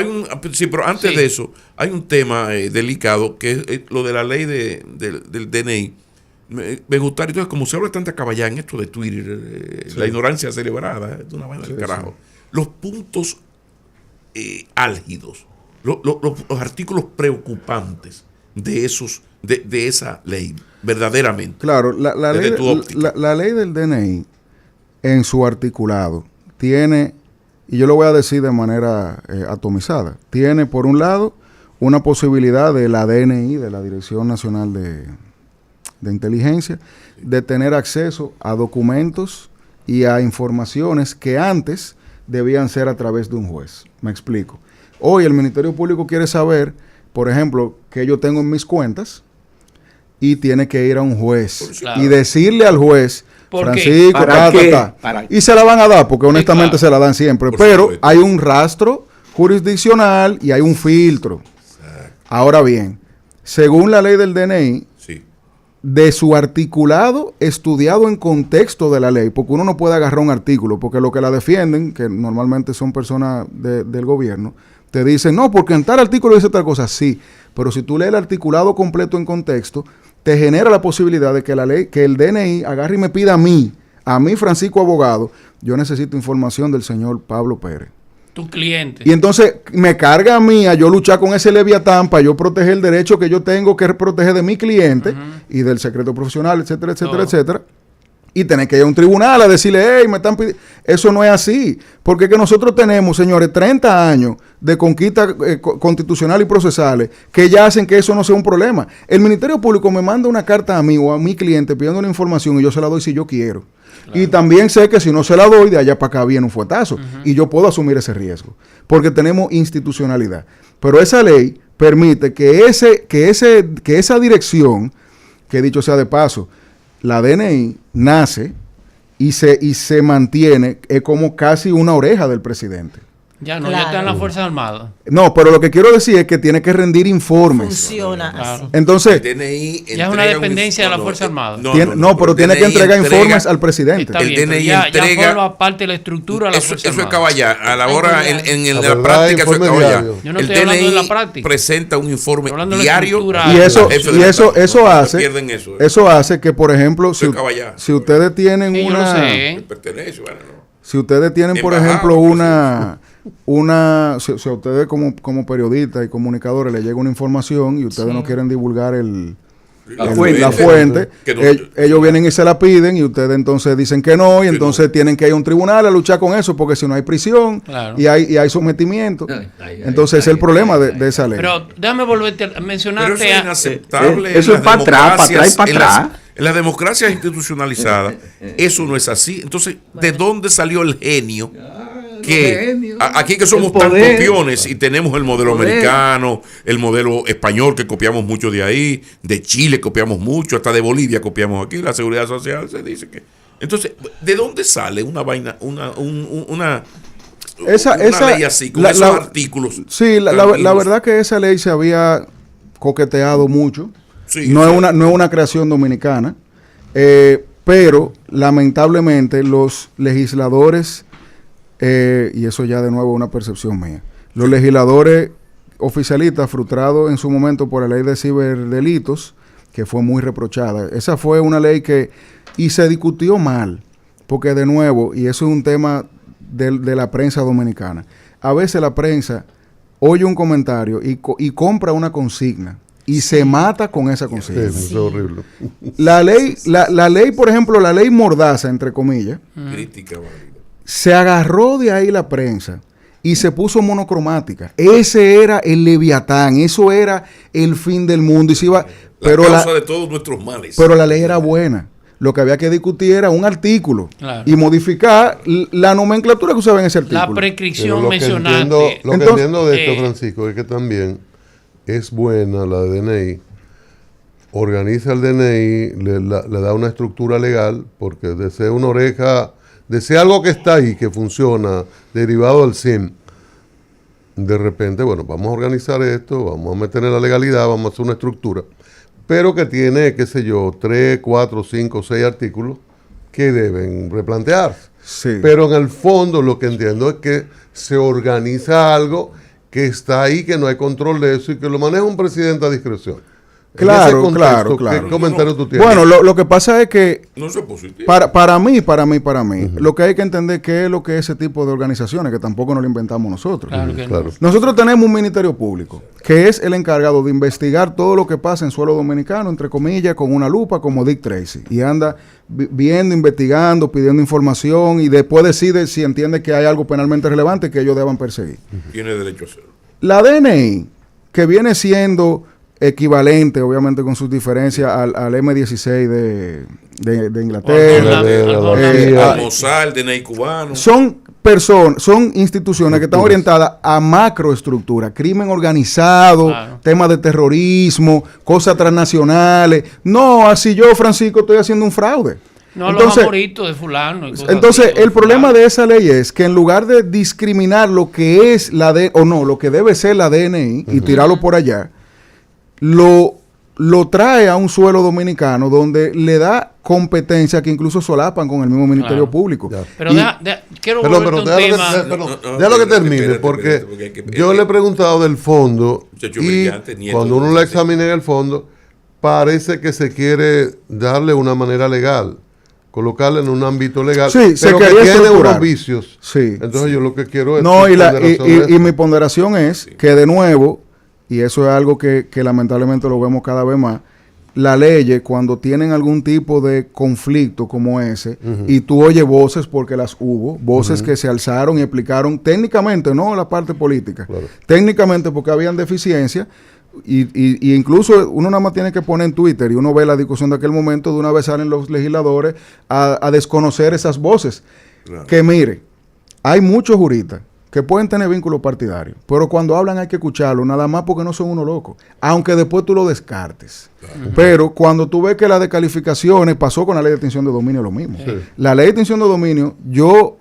pero antes Sí. de eso, hay un tema delicado que es lo de la ley del DNI. Me gustaría, entonces, como se habla tanta caballá en esto de Twitter, la ignorancia celebrada, es una vaina del carajo. Los puntos álgidos, los artículos preocupantes de esa ley, verdaderamente. Claro, la Desde ley, tu óptica. la ley del DNI, en su articulado, tiene, y yo lo voy a decir de manera atomizada, tiene por un lado una posibilidad de la DNI, de la Dirección Nacional de Inteligencia, de tener acceso a documentos y a informaciones que antes debían ser a través de un juez. Me explico. Hoy el Ministerio Público quiere saber, por ejemplo, que yo tengo en mis cuentas y tiene que ir a un juez Claro. y decirle al juez, ¿Por qué? Francisco, ¿Para qué? ta. ¿Para Y se la van a dar, porque honestamente claro. se la dan siempre. Por Pero supuesto. hay un rastro jurisdiccional y hay un filtro. Ahora bien, según la ley del DNI, Sí. de su articulado estudiado en contexto de la ley, porque uno no puede agarrar un artículo, porque lo que la defienden, que normalmente son personas del gobierno, te dicen, no, porque en tal artículo dice tal cosa, sí, pero si tú lees el articulado completo en contexto, te genera la posibilidad de que la ley, que el DNI agarre y me pida a mí Francisco abogado, yo necesito información del señor Pablo Pérez. Tu cliente. Y entonces me carga a mí a yo luchar con ese leviatán para yo proteger el derecho que yo tengo que proteger de mi cliente y del secreto profesional, etcétera, etcétera, Todo. etcétera. Y tener que ir a un tribunal a decirle, hey, me están pidiendo. Eso no es así. Porque es que nosotros tenemos, señores, 30 años de conquista constitucional y procesales que ya hacen que eso no sea un problema. El Ministerio Público me manda una carta a mí o a mi cliente pidiendo una información y yo se la doy si yo quiero. Claro. Y también sé que si no se la doy, de allá para acá viene un fuetazo. Y yo puedo asumir ese riesgo. Porque tenemos institucionalidad. Pero esa ley permite que esa dirección, que dicho sea de paso, la DNI nace y se mantiene como casi una oreja del presidente. Ya no, Claro. ya está en las Fuerzas Armadas. No, pero lo que quiero decir es que tiene que rendir informes. Funciona Claro. así. Entonces, El DNI Ya es una entrega dependencia de la no, Fuerza Armada. pero tiene que entregar informes al presidente. Está El bien, pero DNI ya entrega- forma parte de la estructura de la Eso Fuerza es Armada. caballar. A la hora, en La la verdad, práctica, eso es informe caballar. diario. Yo no El estoy hablando de la DNI práctica. presenta un informe Estoy hablando de la diario. estructura. Y eso, al jefe y del eso, Estado. eso No hace, pierden eso. eso hace que, por ejemplo, Eso es caballar. si ustedes tienen Sí, yo lo una, sé. Que pertenece, bueno, no. si ustedes tienen, por Embajada, ejemplo, si a ustedes como periodistas y comunicadores les llega una información y ustedes no quieren divulgar La fuente. la fuente, Que no- ellos vienen y se la piden y ustedes entonces dicen que no y entonces tienen que ir a un tribunal a luchar con eso porque si no hay prisión Claro. y hay sometimiento. Ay, Entonces ese es el problema de esa ley. Pero déjame volverte a Pero eso mencionarte. es inaceptable. eso en es las para atrás, para atrás y democracias- para en las- atrás. En las democracias institucionalizadas, eso no es así. Entonces, ¿de dónde salió el genio que aquí que somos tan copiones y tenemos el modelo americano, el modelo español que copiamos mucho de ahí, de Chile copiamos mucho, hasta de Bolivia copiamos aquí, la seguridad social se dice que... Entonces, ¿de dónde sale una vaina, una ley así, con esos artículos? Sí, la verdad que esa ley se había coqueteado mucho. Sí, no es una creación dominicana, pero lamentablemente los legisladores, y eso ya de nuevo es una percepción mía, los legisladores oficialistas frustrados en su momento por la ley de ciberdelitos, que fue muy reprochada. Esa fue una ley y se discutió mal, porque de nuevo, y eso es un tema de la prensa dominicana, a veces la prensa oye un comentario y compra una consigna y se mata con esa consigna. Sí, es horrible. La ley, por ejemplo, la ley Mordaza, entre comillas, se agarró de ahí la prensa y se puso monocromática. Ese era el Leviatán, eso era el fin del mundo. Y se iba, la causa de todos nuestros males. Pero la ley era buena. Lo que había que discutir era un artículo, claro, y modificar la nomenclatura que usaba en ese artículo. La prescripción mencionante. Lo que entiendo de esto, Francisco, es que también es buena la de DNI, organiza el DNI, le da una estructura legal, porque desea una oreja, desea algo que está ahí, que funciona, derivado del SIM. De repente, bueno, vamos a organizar esto, vamos a meter en la legalidad, vamos a hacer una estructura, pero que tiene, qué sé yo, 3, 4, 5, 6 artículos que deben replantearse. Sí. Pero en el fondo lo que entiendo es que se organiza algo que está ahí, que no hay control de eso y que lo maneja un presidente a discreción. Claro, claro. ¿Qué comentario tú tienes? Bueno, lo que pasa es que no es positivo. Para mí, lo que hay que entender qué es lo que es ese tipo de organizaciones, que tampoco nos lo inventamos nosotros. Claro. Nosotros tenemos un ministerio público, que es el encargado de investigar todo lo que pasa en suelo dominicano, entre comillas, con una lupa, como Dick Tracy, y anda viendo, investigando, pidiendo información, y después decide si entiende que hay algo penalmente relevante que ellos deban perseguir. Tiene derecho a hacerlo. La DNI, que viene siendo equivalente, obviamente con sus diferencias, al M16 de Inglaterra, el Mossad, el DNI cubano. Son instituciones que están orientadas a macroestructura, crimen organizado, claro, temas de terrorismo, cosas transnacionales. No, así yo, Francisco, estoy haciendo un fraude. No, entonces, los amoritos de fulano. Y cosas entonces, así, el problema de esa ley es que en lugar de discriminar lo que es lo que debe ser la DNI y tirarlo por allá, lo trae a un suelo dominicano donde le da competencia que incluso solapan con el mismo Ministerio Público. Ya. Pero quiero volver a un tema. Déjalo que termine, porque yo le he preguntado del fondo y cuando uno lo examina en el fondo, parece que se quiere darle una manera legal, colocarle en un ámbito legal, sí, pero que tiene unos vicios. Sí. Entonces yo lo que quiero es... No, y mi ponderación es que de nuevo, y eso es algo que lamentablemente lo vemos cada vez más, las leyes cuando tienen algún tipo de conflicto como ese, y tú oyes voces, porque las hubo, voces que se alzaron y explicaron técnicamente, no la parte política, claro, técnicamente porque habían deficiencias, y incluso uno nada más tiene que poner en Twitter y uno ve la discusión de aquel momento, de una vez salen los legisladores a desconocer esas voces. Claro. Que mire, hay muchos juristas que pueden tener vínculos partidarios, pero cuando hablan hay que escucharlo, nada más porque no son unos locos, aunque después tú lo descartes. Pero cuando tú ves que las descalificaciones, pasó con la ley de extinción de dominio lo mismo. Sí. La ley de extinción de dominio, yo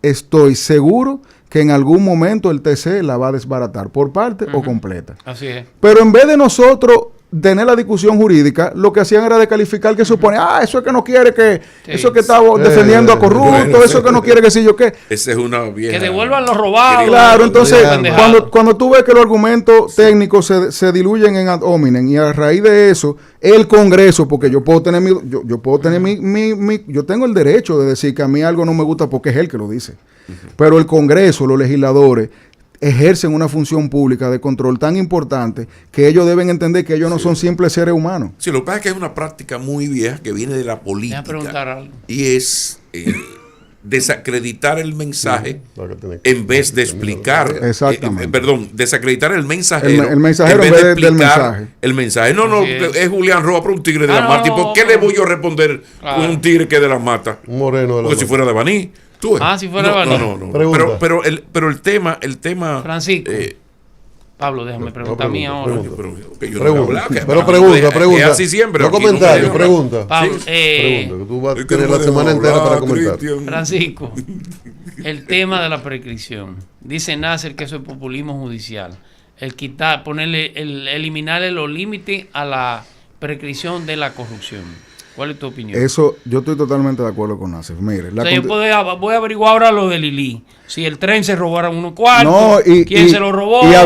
estoy seguro que en algún momento el TC la va a desbaratar, por parte o completa. Así es. Pero en vez de nosotros tener la discusión jurídica, lo que hacían era descalificar, que supone, eso es que no quiere que, eso es que está defendiendo a corruptos, eso es que no quiere que sí yo qué. Esa es una vieja. Que devuelvan los robados. Claro, entonces, cuando tú ves que los argumentos técnicos se diluyen en ad hominem, y a raíz de eso, el Congreso, porque yo puedo tener yo tengo el derecho de decir que a mí algo no me gusta porque es él que lo dice. Pero el Congreso, los legisladores, ejercen una función pública de control tan importante que ellos deben entender que ellos no son simples seres humanos. Sí, lo que pasa es que es una práctica muy vieja que viene de la política. Y es desacreditar el mensaje en vez de explicar. Exactamente. Desacreditar el mensajero. El mensajero en vez de explicar del mensaje. El mensaje. No, es Julián Roa, pero un tigre de la mata. ¿Y por qué le voy yo a responder con un tigre que de las mata? Un moreno de la Porque si fuera de Baní. Si fuera Balaguer. No. Pero el tema... Francisco. Pablo, déjame preguntar a mí ahora. Pregunta. Así siempre. No comentario, pregunta. Pablo, Pregunta, que tú vas a tener la semana entera para comentar. Francisco, el tema de la prescripción. Dice Nasser que eso es populismo judicial. Eliminarle los límites a la prescripción de la corrupción. ¿Cuál es tu opinión? Eso, yo estoy totalmente de acuerdo con Nasser. Mire, yo voy a averiguar ahora lo de Lili. Si el tren se robaron unos cuartos, quién se lo robó. Y a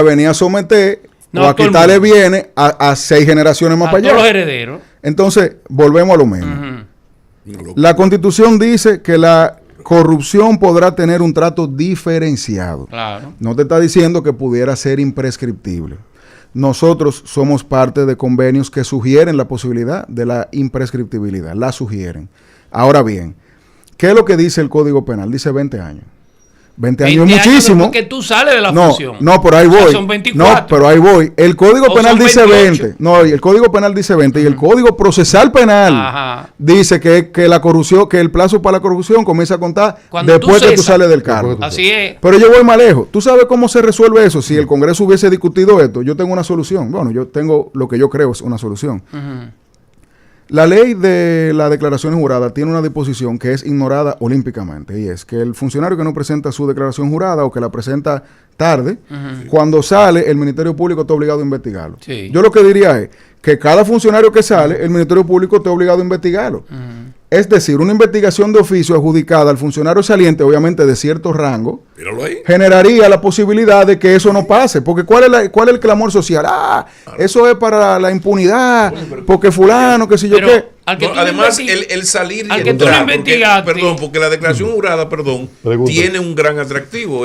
venir a someter o a quitarle bienes a 6 generaciones más para allá. Todos los herederos. Entonces, volvemos a lo mismo. La Constitución dice que la corrupción podrá tener un trato diferenciado. Claro. No te está diciendo que pudiera ser imprescriptible. Nosotros somos parte de convenios que sugieren la posibilidad de la imprescriptibilidad, la sugieren. Ahora bien, ¿qué es lo que dice el Código Penal? Dice 20 años. 20 años es muchísimo. Porque tú sales de la función. No, pero ahí voy. Son 24. No, pero ahí voy. El Código Penal dice 28. 20. No, el Código Penal dice 20 y el Código Procesal Penal dice que la corrupción, que el plazo para la corrupción comienza a contar cuando después que tú sales del cargo. Así es. Pero yo voy más lejos. ¿Tú sabes cómo se resuelve eso? Si el Congreso hubiese discutido esto, yo tengo una solución. Bueno, yo tengo lo que yo creo es una solución. La ley de la declaración jurada tiene una disposición que es ignorada olímpicamente, y es que el funcionario que no presenta su declaración jurada o que la presenta tarde, cuando sale, el Ministerio Público está obligado a investigarlo. Sí. Yo lo que diría es que cada funcionario que sale, el Ministerio Público está obligado a investigarlo. Es decir, una investigación de oficio adjudicada al funcionario saliente, obviamente de cierto rango, generaría la posibilidad de que eso no pase. Porque ¿cuál es el clamor social? Eso es para la impunidad, porque fulano, que si yo qué. Además, el salir y entrar, porque la declaración jurada, tiene un gran atractivo.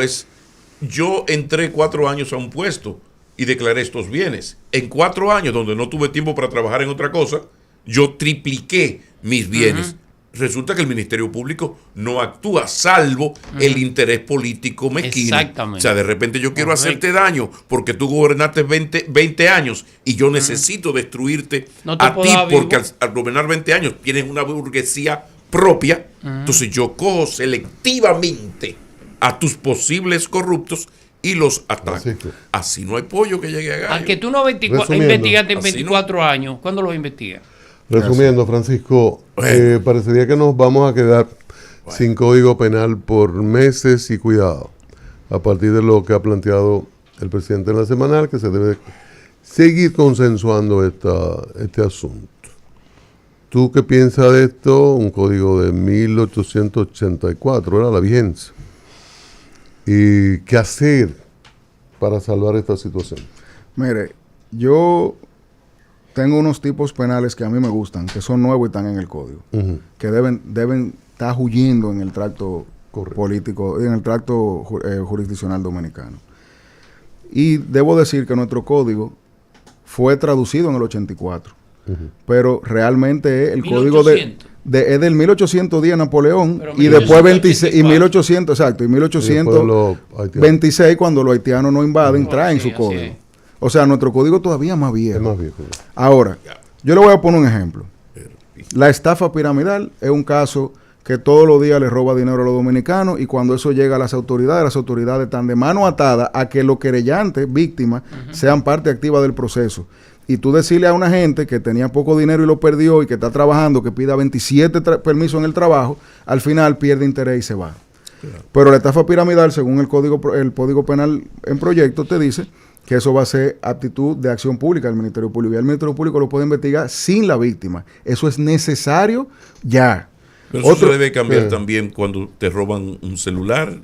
Yo entré 4 años a un puesto y declaré estos bienes. En 4 años, donde no tuve tiempo para trabajar en otra cosa, yo tripliqué mis bienes. Resulta que el Ministerio Público no actúa salvo el interés político mezquino. Exactamente. O sea, de repente yo quiero hacerte daño porque tú gobernaste 20 años y yo necesito destruirte a ti porque al gobernar 20 años tienes una burguesía propia. Entonces yo cojo selectivamente a tus posibles corruptos y los ataco. Así no hay pollo que llegue a gallo. Aunque tú no investigaste en 24 años, ¿cuándo lo investigas? Resumiendo, Francisco, parecería que nos vamos a quedar sin Código Penal por meses y cuidado, a partir de lo que ha planteado el presidente en la semanal, que se debe seguir consensuando este asunto. ¿Tú qué piensas de esto? Un código de 1884, era la vigencia. ¿Y qué hacer para salvar esta situación? Mire, yo tengo unos tipos penales que a mí me gustan, que son nuevos y están en el código, que deben estar huyendo en el tracto político, en el tracto jurisdiccional dominicano. Y debo decir que nuestro código fue traducido en el 84, pero realmente es el 1800. Código es del 1810 Napoleón, pero y después 26 y 1800, exacto, y 1826 cuando los haitianos no invaden, traen su código. O sea, nuestro código todavía es más viejo. Es más viejo. Ahora, yo le voy a poner un ejemplo. La estafa piramidal es un caso que todos los días le roba dinero a los dominicanos, y cuando eso llega a las autoridades están de mano atada a que los querellantes, víctimas, sean parte activa del proceso. Y tú decirle a una gente que tenía poco dinero y lo perdió y que está trabajando, que pida 27 permisos en el trabajo, al final pierde interés y se va. Claro. Pero la estafa piramidal, según el Código Penal en proyecto, te dice que eso va a ser aptitud de acción pública del Ministerio Público. Y el Ministerio Público lo puede investigar sin la víctima. Eso es necesario ya. Pero eso se debe cambiar también cuando te roban un celular.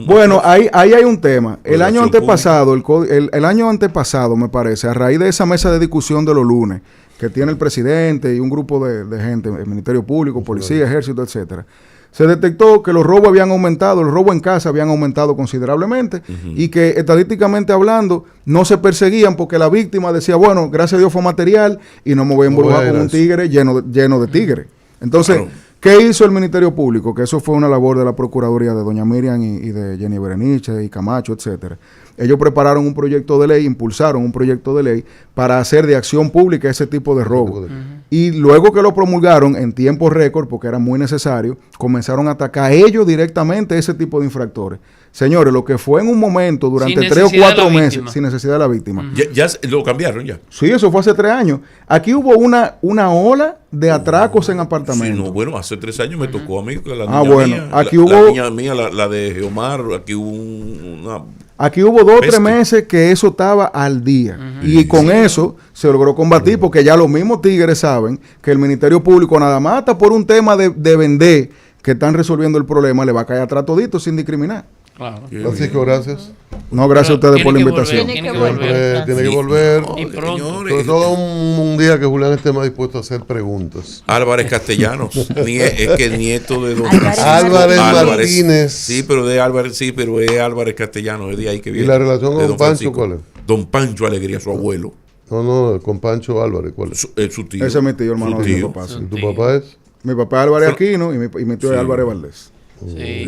Bueno, ahí hay un tema. El año antepasado, el año antepasado, me parece, a raíz de esa mesa de discusión de los lunes, que tiene el presidente y un grupo de gente, el Ministerio Público, policía, ejército, etcétera, se detectó que los robos habían aumentado, los robos en casa habían aumentado considerablemente, y que estadísticamente hablando no se perseguían porque la víctima decía, bueno, gracias a Dios fue material y no me voy a embrujar con un tigre lleno de tigres. Entonces, ¿qué hizo el Ministerio Público? Que eso fue una labor de la Procuraduría de doña Miriam y de Jenny Berenice y Camacho, etcétera. ellos prepararon un proyecto de ley, impulsaron un proyecto de ley para hacer de acción pública ese tipo de robo. Y luego que lo promulgaron en tiempo récord, porque era muy necesario, comenzaron a atacar ellos directamente ese tipo de infractores. Señores, lo que fue en un momento durante 3 o 4 meses, sin necesidad de la víctima. Ya lo cambiaron ya. Sí, eso fue hace 3 años. Aquí hubo una ola de atracos en apartamentos. Sí, no, bueno, hace 3 años me tocó a mí que la niña bueno, mía, aquí la hubo niña mía, la de Geomar, aquí hubo una... Aquí hubo 2 o 3 meses que eso estaba al día. Y con eso se logró combatir, porque ya los mismos tigres saben que el Ministerio Público nada más hasta por un tema de vender que están resolviendo el problema, le va a caer atrás todito sin discriminar. Claro. Francisco, gracias. No, gracias a ustedes por la Tiene que invitación. volver, Tiene que volver. Tiene que volver. Y pronto. Sobre todo un día que Julián esté más dispuesto a hacer preguntas. Álvarez Castellanos, es que el nieto de don Álvarez Martínez. Sí, pero de Álvarez, sí, pero es Álvarez Castellanos, es de ahí que viene. ¿Y la relación de con don Pancho Francisco. cuál es? Don Pancho Alegría, su abuelo, No, con Pancho Álvarez, ¿cuál es? su tío. Ese es mi tío, hermano Su de mi tío. papá. Sí. ¿Y tu papá es? Mi papá es Álvarez Aquino y mi tío es Álvarez Valdés. Sí.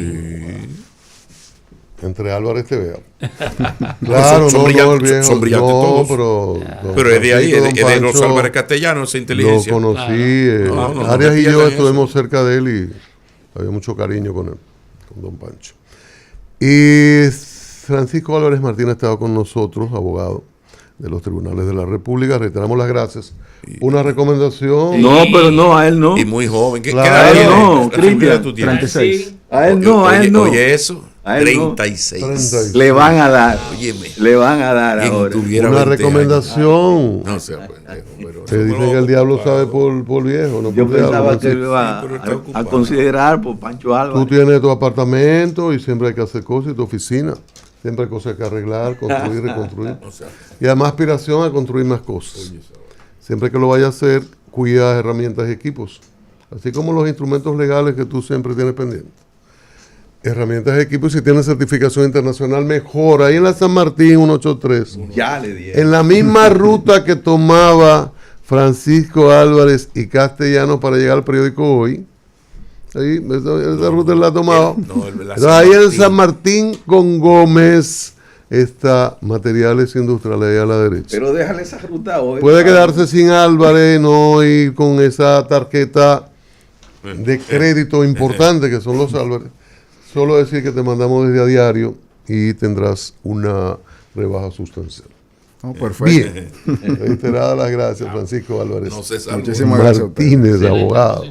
Entre Álvarez te vea. Claro, Son no, brillantes, el viejo. son brillantes no, todos. pero Pero es de ahí, Francisco, es don de los Pancho, Álvarez Castellanos, esa inteligencia. Lo conocí. Claro. No, Arias no y yo pierdan estuvimos eso. cerca de él y había mucho cariño con él, con don Pancho. Y Francisco Álvarez Martínez estaba con nosotros, abogado de los tribunales de la República. Reiteramos las gracias. Una recomendación. No, pero no, a él no. Y muy joven. ¿Qué Claro. edad tiene? No, ¿Qué edad Cristian, tú tienes? 36. A él no, a él no. Oye, eso. A él no. 36. 36. Le van a dar. Óyeme. Le van a dar Quien ahora. tuviera Una 20 recomendación. años. No sea pendejo, pero Te eso dicen no- que el diablo sabe por viejo. No Yo por diablo, pensaba ¿no? que lo iba pero está a ocupado. considerar por Pancho Tú Álvarez. tienes tu apartamento y siempre hay que hacer cosas, y tu oficina. Siempre hay cosas que arreglar, construir, reconstruir. O sea, Y además aspiración a construir más cosas. Siempre que lo vayas a hacer, cuida herramientas y equipos. Así como los instrumentos legales que tú siempre tienes pendientes. Herramientas y equipos, si tienes certificación internacional, mejor. Ahí en la San Martín 183. Ya le dieron. En la misma ruta que tomaba Francisco Álvarez y Castellanos para llegar al periódico Hoy. Ahí, esa ruta la tomaba. no, el- la Entonces, ahí en San San Martín con Gómez está Materiales Industriales ahí a la derecha. Pero déjale esa ruta hoy. Puede quedarse sin Álvarez, no ir con esa tarjeta de crédito importante que son los Álvarez. Solo decir que te mandamos desde a diario y tendrás una rebaja sustancial. Oh, perfecto. Bien, reiteradas las gracias, Francisco Álvarez No se salva. Muchísimas gracias a ustedes. Martínez, abogado.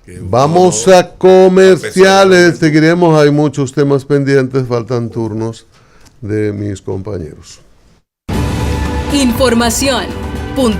Qué Vamos bueno. a comerciales, seguiremos, hay muchos temas pendientes, faltan turnos de mis compañeros. Información,